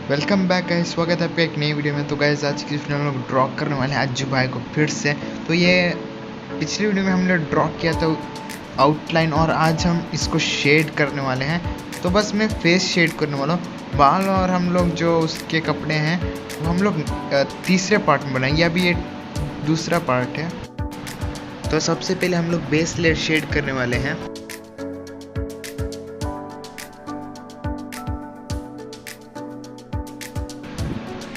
Welcome back guys, स्वागत है आपका एक नई वीडियो में। तो गाइस आज की वीडियो में हम लोग ड्रॉ करने वाले हैं अज्जू भाई को फिर से। तो ये पिछली वीडियो में हमने ड्रॉ किया था आउटलाइन, और आज हम इसको शेड करने वाले हैं। तो बस मैं फेस शेड करने वाला हूँ। बाल और हम लोग जो उसके कपड़े हैं वो हम लोग तीसरे पार्ट में बनाएंगे, अभी ये दूसरा पार्ट है। तो सबसे पहले हम लोग बेस लेयर शेड करने वाले हैं।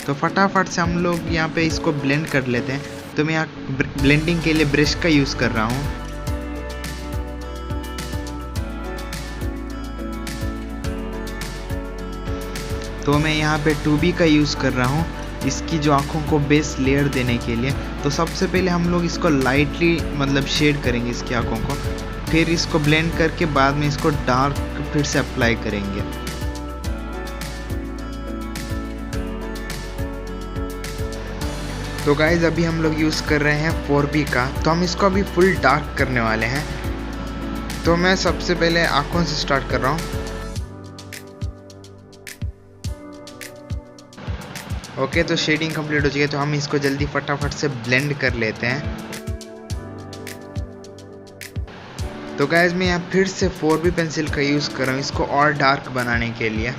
तो फटाफट से हम लोग यहाँ पे इसको ब्लेंड कर लेते हैं। तो मैं यहाँ ब्लेंडिंग के लिए ब्रश का यूज़ कर रहा हूँ। तो मैं यहाँ पे 2B का यूज़ कर रहा हूँ इसकी जो आँखों को बेस लेयर देने के लिए। तो सबसे पहले हम लोग इसको लाइटली मतलब शेड करेंगे इसकी आँखों को, फिर इसको ब्लेंड करके बाद में इसको डार्क फिर से अप्लाई करेंगे। तो गाइज अभी हम लोग यूज़ कर रहे हैं 4B का। तो हम इसको अभी फुल डार्क करने वाले हैं। तो मैं सबसे पहले आँखों से स्टार्ट कर रहा हूँ। ओके, तो शेडिंग कंप्लीट हो चुकी है। तो हम इसको जल्दी फटाफट से ब्लेंड कर लेते हैं। तो गाइज मैं यहाँ फिर से 4B पेंसिल का यूज़ कर रहा हूँ इसको और डार्क बनाने के लिए।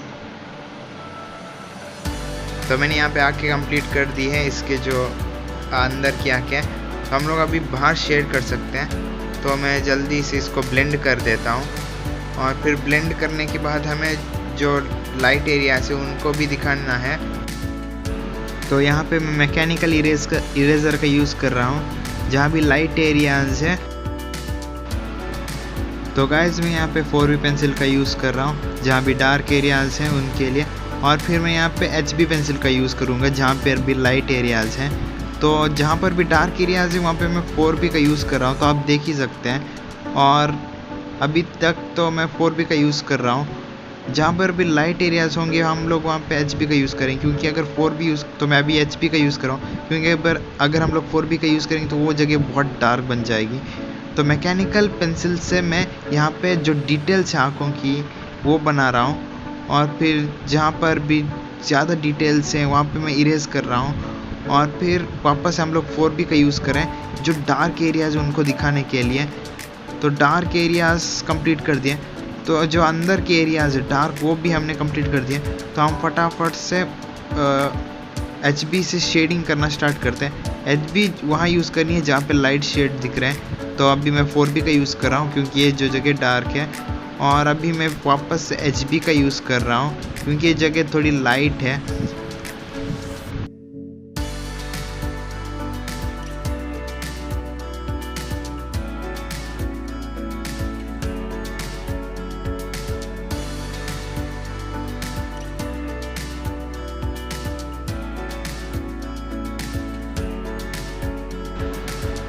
तो मैंने यहाँ पे आँखें कंप्लीट कर दी है, इसके जो अंदर की आँखें। तो हम लोग अभी बाहर शेड कर सकते हैं। तो मैं जल्दी से इसको ब्लेंड कर देता हूँ, और फिर ब्लेंड करने के बाद हमें जो लाइट एरियाज है उनको भी दिखाना है। तो यहाँ पे मैं मैकेनिकल इरेजर का यूज़ कर रहा हूँ जहाँ भी लाइट एरियाज है। तो गाइज मैं यहाँ पे 4B पेंसिल का यूज़ कर रहा हूँ जहाँ भी डार्क एरियाज हैं उनके लिए, और फिर मैं यहाँ पे HB पेंसिल का यूज़ करूँगा जहाँ पर भी लाइट एरियाज हैं। तो जहाँ पर भी डार्क एरियाज है वहाँ पे मैं 4B का यूज़ कर रहा हूँ, तो आप देख ही सकते हैं। और अभी तक तो मैं 4B का यूज़ कर रहा हूँ। जहाँ पर भी लाइट एरियाज होंगे हम लोग वहाँ पे HB का यूज़ करेंगे, क्योंकि अगर 4B यूज़ तो मैं अभी HB का यूज़ कर रहा हूँ, क्योंकि अगर हम लोग 4B का यूज़ करेंगे तो वो जगह बहुत डार्क बन जाएगी। तो मैकेनिकल पेंसिल से मैं यहाँ पे जो डिटेल्स है आँखों की वो बना रहा हूँ, और फिर जहाँ पर भी ज़्यादा डिटेल्स हैं वहाँ पे मैं इरेज कर रहा हूँ। और फिर वापस हम लोग 4B का यूज़ करें जो डार्क एरियाज उनको दिखाने के लिए। तो डार्क एरियाज कंप्लीट कर दिए। तो जो अंदर के एरियाज है डार्क वो भी हमने कंप्लीट कर दिए। तो हम फटाफट से HB से शेडिंग करना स्टार्ट करते हैं। HB वहाँ यूज़ करनी है जहाँ पे लाइट शेड दिख रहे हैं। तो अभी मैं 4B का यूज़ कर रहा हूँ क्योंकि ये जो जगह डार्क है, और अभी मैं वापस से HB का यूज़ कर रहा हूँ क्योंकि ये जगह थोड़ी लाइट है।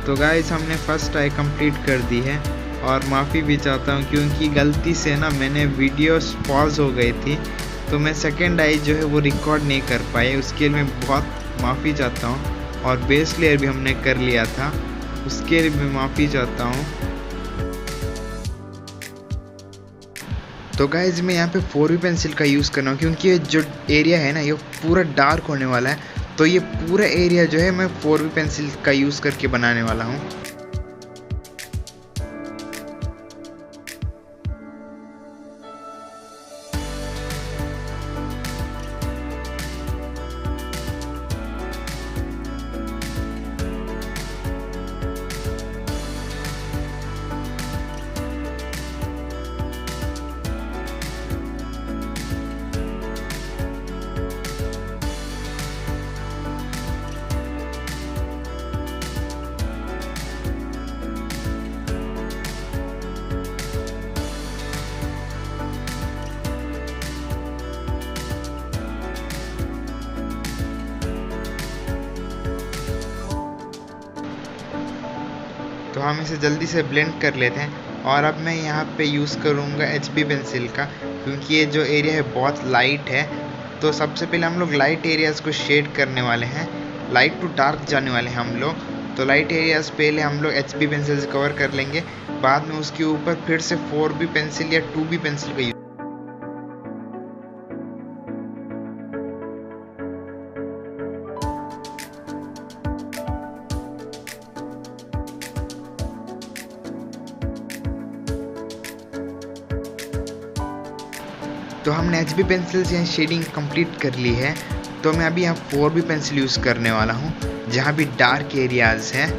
तो गाइस हमने फर्स्ट आई कंप्लीट कर दी है, और माफ़ी भी चाहता हूँ क्योंकि गलती से ना मैंने वीडियो पॉज हो गई थी। तो मैं सेकंड आई जो है वो रिकॉर्ड नहीं कर पाए, उसके लिए मैं बहुत माफ़ी चाहता हूँ। और बेस लेयर भी हमने कर लिया था, उसके लिए मैं माफ़ी चाहता हूँ। तो गाइज मैं यहाँ पे 4B पेंसिल का यूज़ कर रहा हूँ क्योंकि जो एरिया है ना ये पूरा डार्क होने वाला है। तो ये पूरा एरिया जो है मैं 4B पेंसिल का यूज़ करके बनाने वाला हूँ। तो हम इसे जल्दी से ब्लेंड कर लेते हैं। और अब मैं यहाँ पे यूज़ करूँगा HB पेंसिल का, क्योंकि ये जो एरिया है बहुत लाइट है। तो सबसे पहले हम लोग लाइट एरियाज़ को शेड करने वाले हैं, लाइट टू डार्क जाने वाले हैं हम लोग। तो लाइट एरियाज़ पहले हम लोग HB पेंसिल से कवर कर लेंगे, बाद में उसके ऊपर फिर से 4B पेंसिल या 2B पेंसिल का तो हमने HB पेंसिल से शेडिंग कंप्लीट कर ली है। तो मैं अभी यहाँ 4B पेंसिल यूज़ करने वाला हूँ जहाँ भी डार्क एरियाज़ हैं।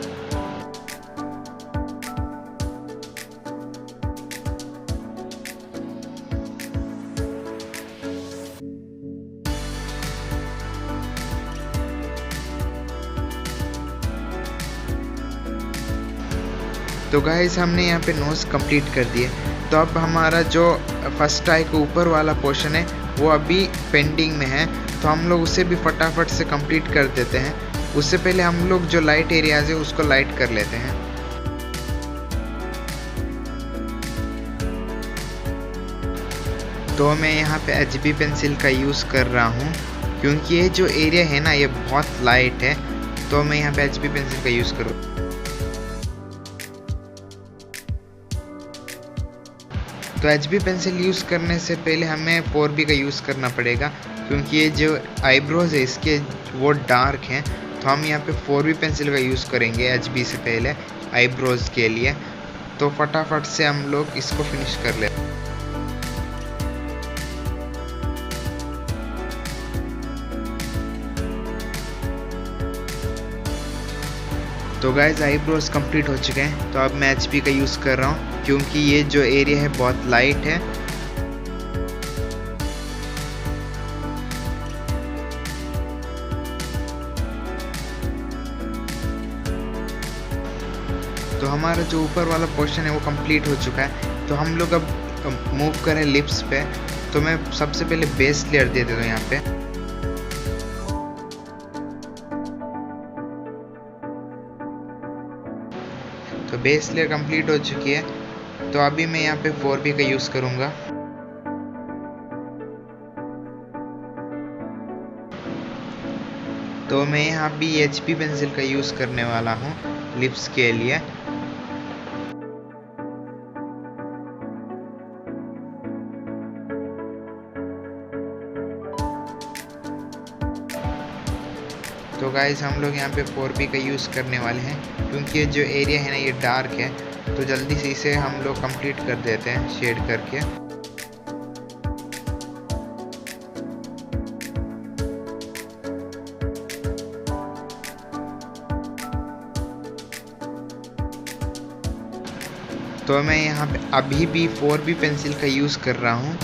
तो गाइस हमने यहाँ पे नोज कंप्लीट कर दिए। तो अब हमारा जो फर्स्ट आई के ऊपर वाला पोर्शन है वो अभी पेंडिंग में है, तो हम लोग उसे भी फटाफट से कंप्लीट कर देते हैं। उससे पहले हम लोग जो लाइट एरियाज है उसको लाइट कर लेते हैं। तो मैं यहाँ पे HB पेंसिल का यूज़ कर रहा हूँ क्योंकि ये जो एरिया है ना ये बहुत लाइट है, तो मैं यहाँ पे HB पेंसिल का यूज़ करूँ। तो HB पेंसिल यूज़ करने से पहले हमें 4B का यूज़ करना पड़ेगा क्योंकि ये जो आईब्रोज है इसके वो डार्क हैं। तो हम यहाँ पे 4B पेंसिल का यूज़ करेंगे HB से पहले आईब्रोज के लिए। तो फटाफट से हम लोग इसको फिनिश कर ले। तो गाइज आईब्रोज कंप्लीट हो चुके हैं। तो अब मैं HB का यूज़ कर रहा हूँ क्योंकि ये जो एरिया है बहुत लाइट है। तो हमारा जो ऊपर वाला पोर्शन है वो कंप्लीट हो चुका है। तो हम लोग अब मूव करें लिप्स पे। तो मैं सबसे पहले बेस लेयर दे देता हूँ यहाँ पे। तो बेस लेयर कंप्लीट हो चुकी है। तो अभी मैं यहाँ पे 4B का यूज़ करूँगा। तो मैं यहाँ भी HB पेंसिल का यूज़ करने वाला हूँ लिप्स के लिए। तो गाइस हम लोग यहाँ पे 4B का यूज़ करने वाले हैं क्योंकि ये जो एरिया है ना ये डार्क है, तो जल्दी से इसे हम लोग कंप्लीट कर देते हैं शेड करके। तो मैं यहाँ पे अभी भी 4B पेंसिल का यूज़ कर रहा हूँ।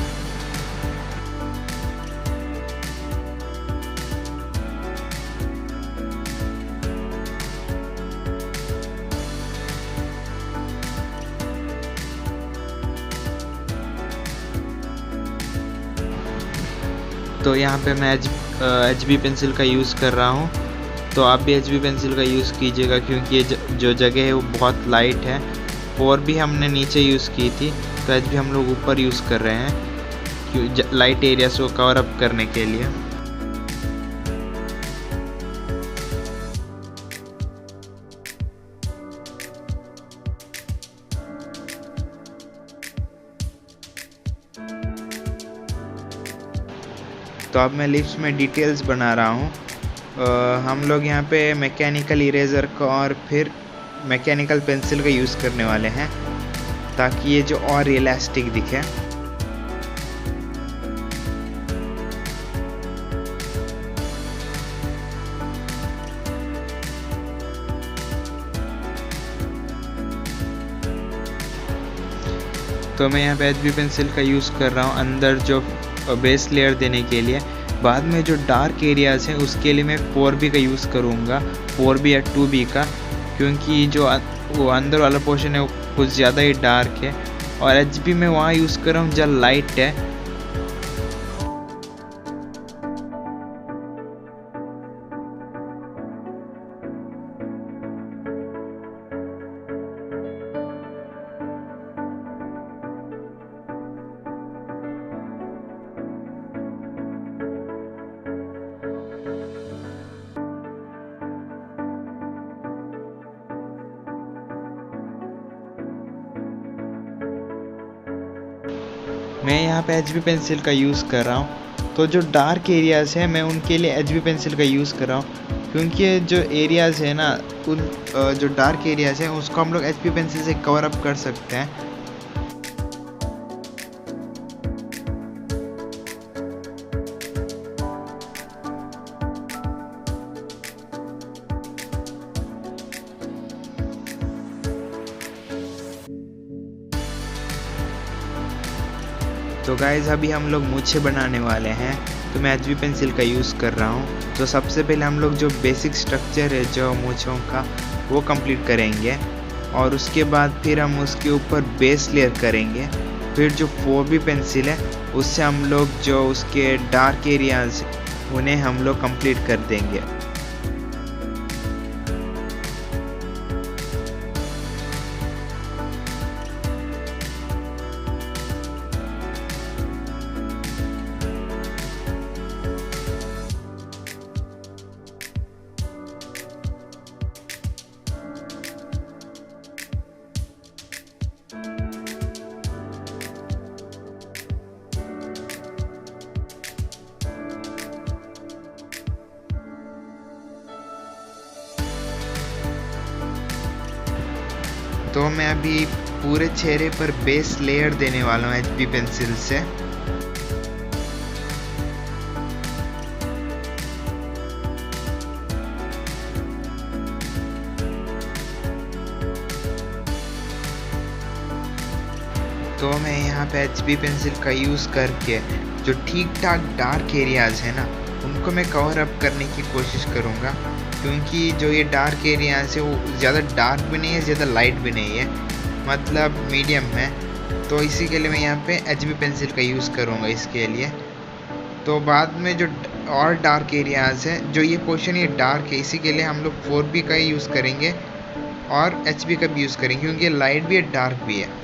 तो यहाँ पे मैं HB पेंसिल का यूज़ कर रहा हूँ। तो आप भी HB पेंसिल का यूज़ कीजिएगा क्योंकि ये जो जगह है वो बहुत लाइट है। 4B हमने नीचे यूज़ की थी, तो HB हम लोग ऊपर यूज़ कर रहे हैं लाइट एरियाज को कवर अप करने के लिए। तो अब मैं लिप्स में डिटेल्स बना रहा हूँ। हम लोग यहाँ पे मैकेनिकल इरेज़र का और फिर मैकेनिकल पेंसिल का यूज़ करने वाले हैं ताकि ये जो और रियलिस्टिक दिखे। तो मैं यहाँ पे HB पेंसिल का यूज़ कर रहा हूँ अंदर जो बेस लेयर देने के लिए। बाद में जो डार्क एरियाज़ हैं उसके लिए मैं 4B का यूज़ करूँगा, 4B या 2B का, क्योंकि जो वो अंदर वाला पोर्शन है वो कुछ ज़्यादा ही डार्क है। और HB में वहाँ यूज़ कर रहा हूँ जहाँ लाइट है। मैं यहाँ पे HB पेंसिल का यूज़ कर रहा हूँ। तो जो डार्क एरियाज़ हैं मैं उनके लिए HB पेंसिल का यूज़ कर रहा हूँ क्योंकि जो एरियाज़ है ना उन जो डार्क एरियाज़ हैं उसको हम लोग HB पेंसिल से कवर अप कर सकते हैं। तो गाइज़ अभी हम लोग मूछें बनाने वाले हैं, तो मैं HB पेंसिल का यूज़ कर रहा हूँ। तो सबसे पहले हम लोग जो बेसिक स्ट्रक्चर है जो मूँछों का वो कंप्लीट करेंगे और उसके बाद फिर हम उसके ऊपर बेस लेयर करेंगे। फिर जो 4B पेंसिल है उससे हम लोग जो उसके डार्क एरियाज उन्हें हम लोग कंप्लीट कर देंगे। तो मैं अभी पूरे चेहरे पर बेस लेयर देने वाला हूँ HB पेंसिल से। तो मैं यहाँ पे HB पेंसिल का यूज़ करके जो ठीक ठाक डार्क एरियाज़ है ना उनको मैं कवर अप करने की कोशिश करूँगा, क्योंकि जो ये डार्क एरियाज़ है वो ज़्यादा डार्क भी नहीं है, ज़्यादा लाइट भी नहीं है, मतलब मीडियम है। तो इसी के लिए मैं यहाँ पे HB पेंसिल का यूज़ करूँगा इसके लिए। तो बाद में जो और डार्क एरियाज़ है, जो ये पोर्शन ये डार्क है, इसी के लिए हम लोग 4B का ही यूज़ करेंगे और HB का भी यूज़ करेंगे, क्योंकि ये लाइट भी है डार्क भी है।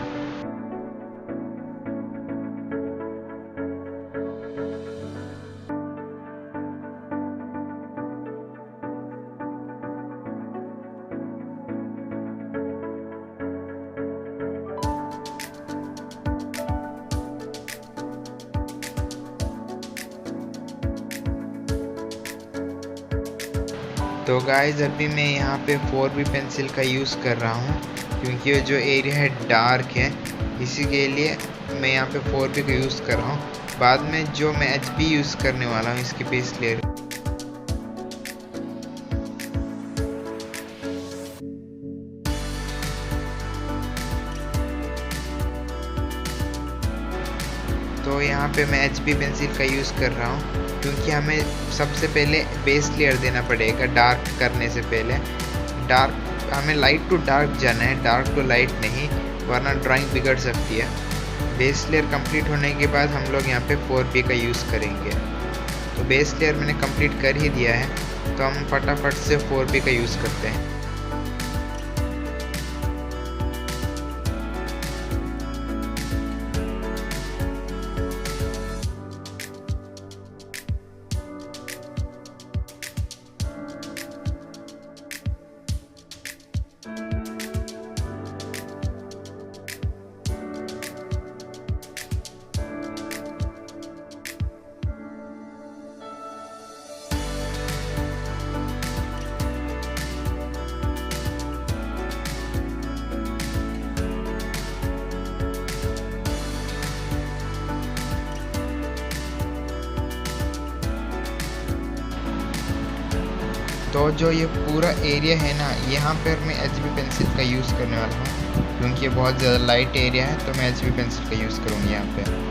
तो गाइज़ अभी मैं यहाँ पे 4B पेंसिल का यूज़ कर रहा हूँ, क्योंकि ये जो एरिया है डार्क है, इसी के लिए मैं यहाँ पे 4B का यूज़ कर रहा हूँ। बाद में जो मैं HB यूज़ करने वाला हूँ इसकी बेस लेयर। तो यहाँ पे मैं HB पेंसिल का यूज़ कर रहा हूँ, क्योंकि हमें सबसे पहले बेस लेयर देना पड़ेगा डार्क करने से पहले। डार्क हमें लाइट टू डार्क जाना है, डार्क टू लाइट नहीं, वरना ड्राइंग बिगड़ सकती है। बेस लेयर कंप्लीट होने के बाद हम लोग यहाँ पे 4B का यूज़ करेंगे। तो बेस लेयर मैंने कंप्लीट कर ही दिया है, तो हम फटाफट से 4B का यूज़ करते हैं। तो जो ये पूरा एरिया है ना, यहाँ पर मैं HB पेंसिल का यूज़ करने वाला हूँ, क्योंकि ये बहुत ज़्यादा लाइट एरिया है, तो मैं HB पेंसिल का यूज़ करूँगी यहाँ पे।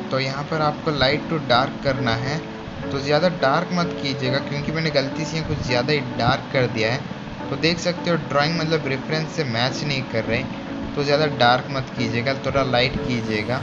तो यहाँ पर आपको लाइट टू डार्क करना है, तो ज़्यादा डार्क मत कीजिएगा, क्योंकि मैंने गलती से कुछ ज़्यादा ही डार्क कर दिया है। तो देख सकते हो ड्राइंग मतलब रेफरेंस से मैच नहीं कर रहे, तो ज़्यादा डार्क मत कीजिएगा, थोड़ा लाइट कीजिएगा।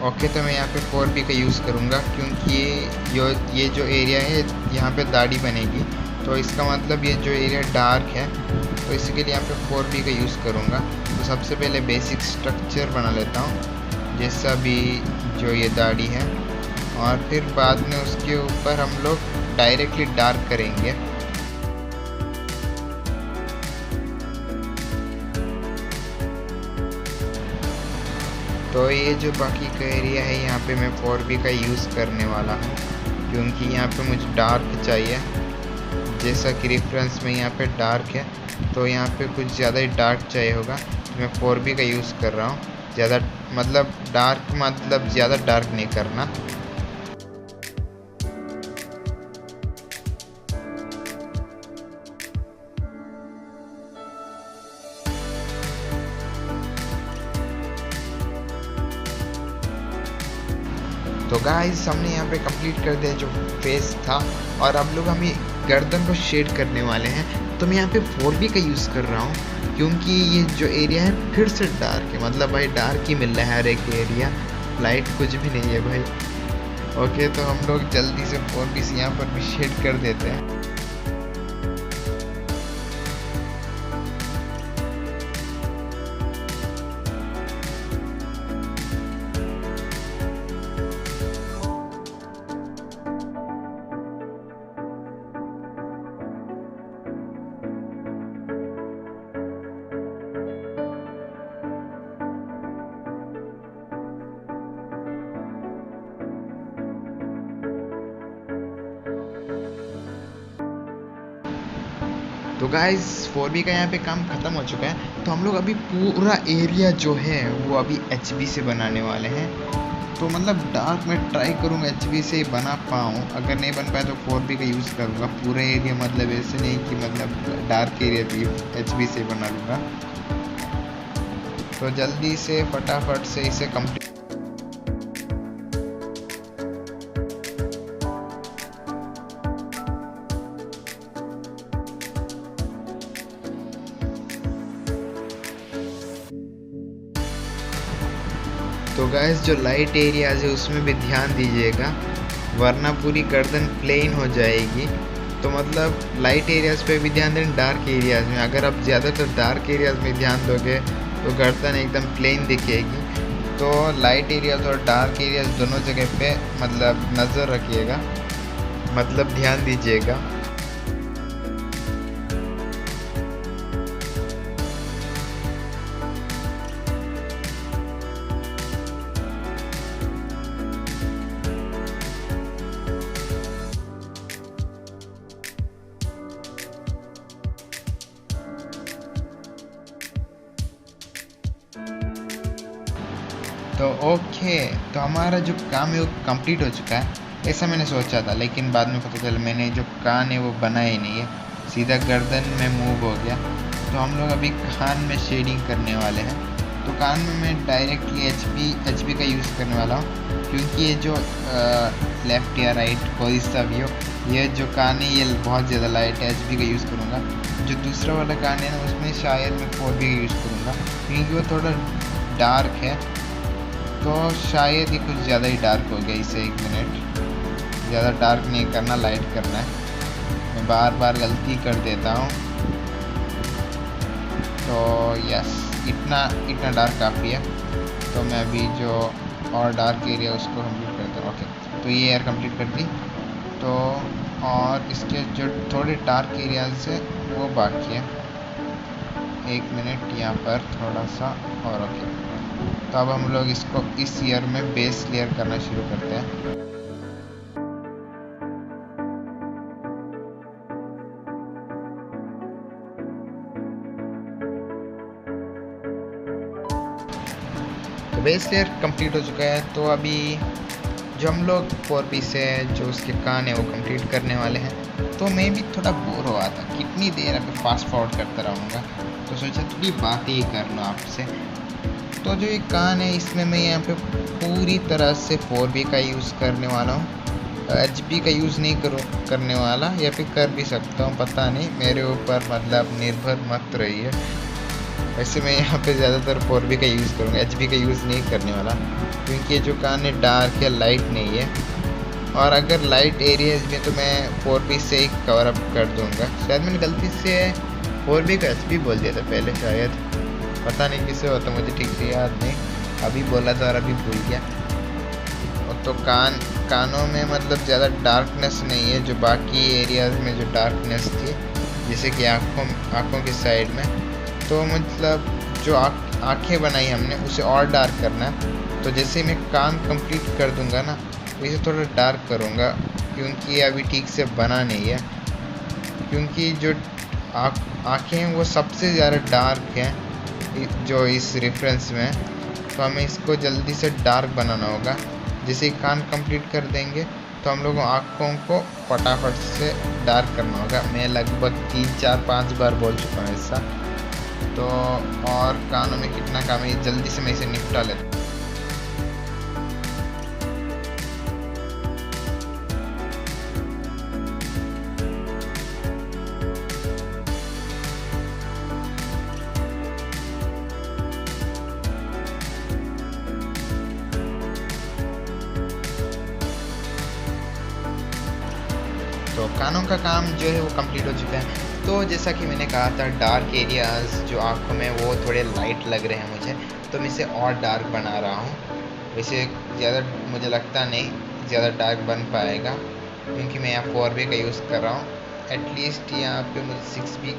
ओके, तो मैं यहाँ पे 4B का यूज़ करूँगा, क्योंकि ये जो एरिया है यहाँ पे दाढ़ी बनेगी, तो इसका मतलब ये जो एरिया डार्क है तो इसी के लिए यहाँ पे 4B का यूज़ करूँगा। तो सबसे पहले बेसिक स्ट्रक्चर बना लेता हूँ, जैसा भी जो ये दाढ़ी है, और फिर बाद में उसके ऊपर हम लोग डायरेक्टली डार्क करेंगे। तो ये जो बाकी का एरिया है यहाँ पे मैं 4B का यूज़ करने वाला हूँ, क्योंकि यहाँ पे मुझे डार्क चाहिए। जैसा कि रेफरेंस में यहाँ पे डार्क है, तो यहाँ पे कुछ ज़्यादा ही डार्क चाहिए होगा, तो मैं 4B का यूज़ कर रहा हूँ। ज़्यादा मतलब डार्क मतलब ज़्यादा डार्क नहीं करना। तो गाइस हमने यहाँ पे कंप्लीट कर दिया जो फेस था, और अब लोग हमें गर्दन को शेड करने वाले हैं। तो मैं यहाँ पे 4B का यूज़ कर रहा हूँ, क्योंकि ये जो एरिया है फिर से डार्क है, मतलब भाई डार्क ही मिल रहा है हर एक एरिया, लाइट कुछ भी नहीं है भाई। ओके, तो हम लोग जल्दी से 4B से यहाँ पर भी शेड कर देते हैं। तो गाइस 4B का यहाँ पे काम ख़त्म हो चुका है। तो हम लोग अभी पूरा एरिया जो है वो अभी HB से बनाने वाले हैं। तो मतलब डार्क में ट्राई करूँगा HB से ही बना पाऊँ, अगर नहीं बन पाए तो 4B का यूज़ करूँगा पूरा एरिया। मतलब ऐसे नहीं कि मतलब डार्क एरिया भी HB से बना लूँगा। तो जल्दी से फटाफट से इसे कंप्लीट। तो गाइस जो लाइट एरियाज है उसमें भी ध्यान दीजिएगा, वरना पूरी गर्दन प्लेन हो जाएगी। तो मतलब लाइट एरियाज पे भी ध्यान दें, डार्क एरियाज में। अगर आप ज़्यादातर डार्क एरियाज में ध्यान दोगे तो गर्दन एकदम प्लेन दिखेगी। तो लाइट एरियाज और डार्क एरियाज दोनों जगह पे मतलब नज़र रखिएगा, मतलब ध्यान दीजिएगा। तो ओके, तो हमारा जो काम है वो कंप्लीट हो चुका है, ऐसा मैंने सोचा था। लेकिन बाद में पता चला मैंने जो कान है वो बनाया ही नहीं है, सीधा गर्दन में मूव हो गया। तो हम लोग अभी कान में शेडिंग करने वाले हैं। तो कान में मैं डायरेक्टली HB का यूज़ करने वाला हूँ, क्योंकि ये जो लेफ़्ट या राइट कोई सा भी हो, ये जो कान है ये बहुत ज़्यादा लाइट है, HB का यूज़ करूँगा। जो दूसरा वाला कान है ना उसमें शायद मैं 4B का यूज़ करूँगा, क्योंकि वो थोड़ा डार्क है। तो शायद ये कुछ ज़्यादा ही डार्क हो गया। इसे 1 मिनट, ज़्यादा डार्क नहीं करना, लाइट करना है। मैं बार बार गलती कर देता हूँ। तो यस, इतना डार्क काफ़ी है। तो मैं अभी जो और डार्क एरिया उसको कंप्लीट करता हूँ। ओके, तो ये एयर कंप्लीट कर दी। तो और इसके जो थोड़े डार्क एरियाज है वो बाकी है। 1 मिनट यहाँ पर थोड़ा सा और। ओके, तो अब हम लोग इसको इस ईयर में बेस लेयर करना शुरू करते हैं। तो बेस लेयर कंप्लीट हो चुका है। तो अभी जो हम लोग 4B से जो उसके कान है वो कंप्लीट करने वाले हैं। तो मैं भी थोड़ा बोर हो रहा था, कितनी देर अभी फास्ट फॉरवर्ड करता रहूँगा, तो सोचा थोड़ी बातें ही कर लूँ आपसे। तो जो ये कान है इसमें मैं यहाँ पे पूरी तरह से 4B का यूज़ करने वाला हूँ। HB का यूज़ नहीं करने वाला, या फिर कर भी सकता हूँ, पता नहीं, मेरे ऊपर मतलब निर्भर मत रहिए। वैसे मैं यहाँ पे ज़्यादातर 4B का यूज़ करूँगा, HB का यूज़ नहीं करने वाला, क्योंकि ये जो कान है डार्क है, लाइट नहीं है। और अगर लाइट एरियाज में तो मैं 4B से ही कवर अप कर दूँगा। शायद मैंने गलती से 4B को HP बोल दिया था पहले शायद, पता नहीं किसे हो, तो मुझे ठीक से याद नहीं, अभी बोला था और अभी भूल गया। और तो कानों में मतलब ज़्यादा डार्कनेस नहीं है जो बाकी एरियाज़ में जो डार्कनेस थी, जैसे कि आँखों की साइड में। तो मतलब जो आँखें बनाई हमने उसे और डार्क करना है। तो जैसे मैं कान कंप्लीट कर दूंगा ना, तो इसे थोड़ा डार्क करूँगा, क्योंकि अभी ठीक से बना नहीं है। क्योंकि जो आँखें हैं वो सबसे ज़्यादा डार्क हैं जो इस रेफरेंस में, तो हमें इसको जल्दी से डार्क बनाना होगा। जैसे कान कंप्लीट कर देंगे तो हम लोगों आँखों को फटाफट से डार्क करना होगा। मैं लगभग 3 4 5 बार बोल चुका हूँ ऐसा। तो और कानों में कितना काम है, जल्दी से मैं इसे निपटा लेता हूँ। तो कानों का काम जो है वो कंप्लीट हो चुका है। तो जैसा कि मैंने कहा था, डार्क एरियाज़ जो आँखों में वो थोड़े लाइट लग रहे हैं मुझे, तो मैं इसे और डार्क बना रहा हूँ। वैसे ज़्यादा मुझे लगता नहीं ज़्यादा डार्क बन पाएगा, क्योंकि मैं यहाँ 4B का यूज़ कर रहा हूँ। एटलीस्ट यहाँ पे मुझे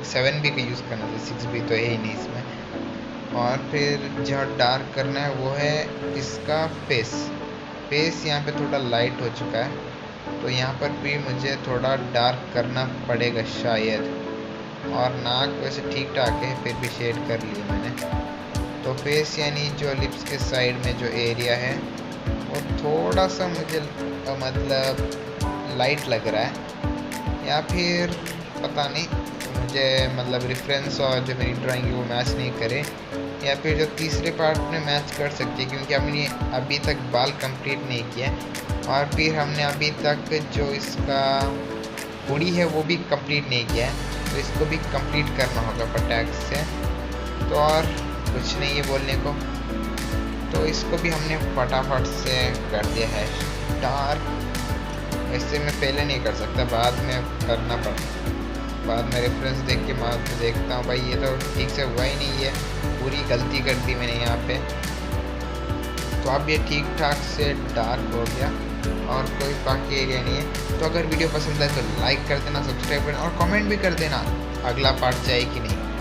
7B का यूज़ करना चाहिए, 6B तो है ही नहीं इसमें। और फिर जहाँ डार्क करना है वो है इसका फेस यहाँ पे थोड़ा लाइट हो चुका है, तो यहाँ पर भी मुझे थोड़ा डार्क करना पड़ेगा शायद। और नाक वैसे ठीक ठाक है, फिर भी शेड कर लिया मैंने। तो फेस यानी जो लिप्स के साइड में जो एरिया है वो थोड़ा सा मुझे मतलब लाइट लग रहा है, या फिर पता नहीं, मुझे मतलब रेफरेंस और जो मेरी ड्राइंग है वो मैच नहीं करे, या फिर जो तीसरे पार्ट में मैच कर सकती है, क्योंकि हमने अभी तक बाल कंप्लीट नहीं किया। और फिर हमने अभी तक जो इसका बॉडी है वो भी कंप्लीट नहीं किया है, तो इसको भी कंप्लीट करना होगा फटाक से। तो और कुछ नहीं है बोलने को, तो इसको भी हमने फटाफट से कर दिया है डार्क। वैसे मैं पहले नहीं कर सकता, बाद में करना पड़ता, बाद में रेफरेंस देख के बाद में देखता हूँ भाई ये तो ठीक से हुआ ही नहीं है, पूरी गलती कर दी मैंने यहाँ पे। तो अब ये ठीक ठाक से डार्क हो गया और कोई बाकी एरिया नहीं है। तो अगर वीडियो पसंद है तो लाइक कर देना, सब्सक्राइब करना और कमेंट भी कर देना अगला पार्ट चाहिए कि नहीं।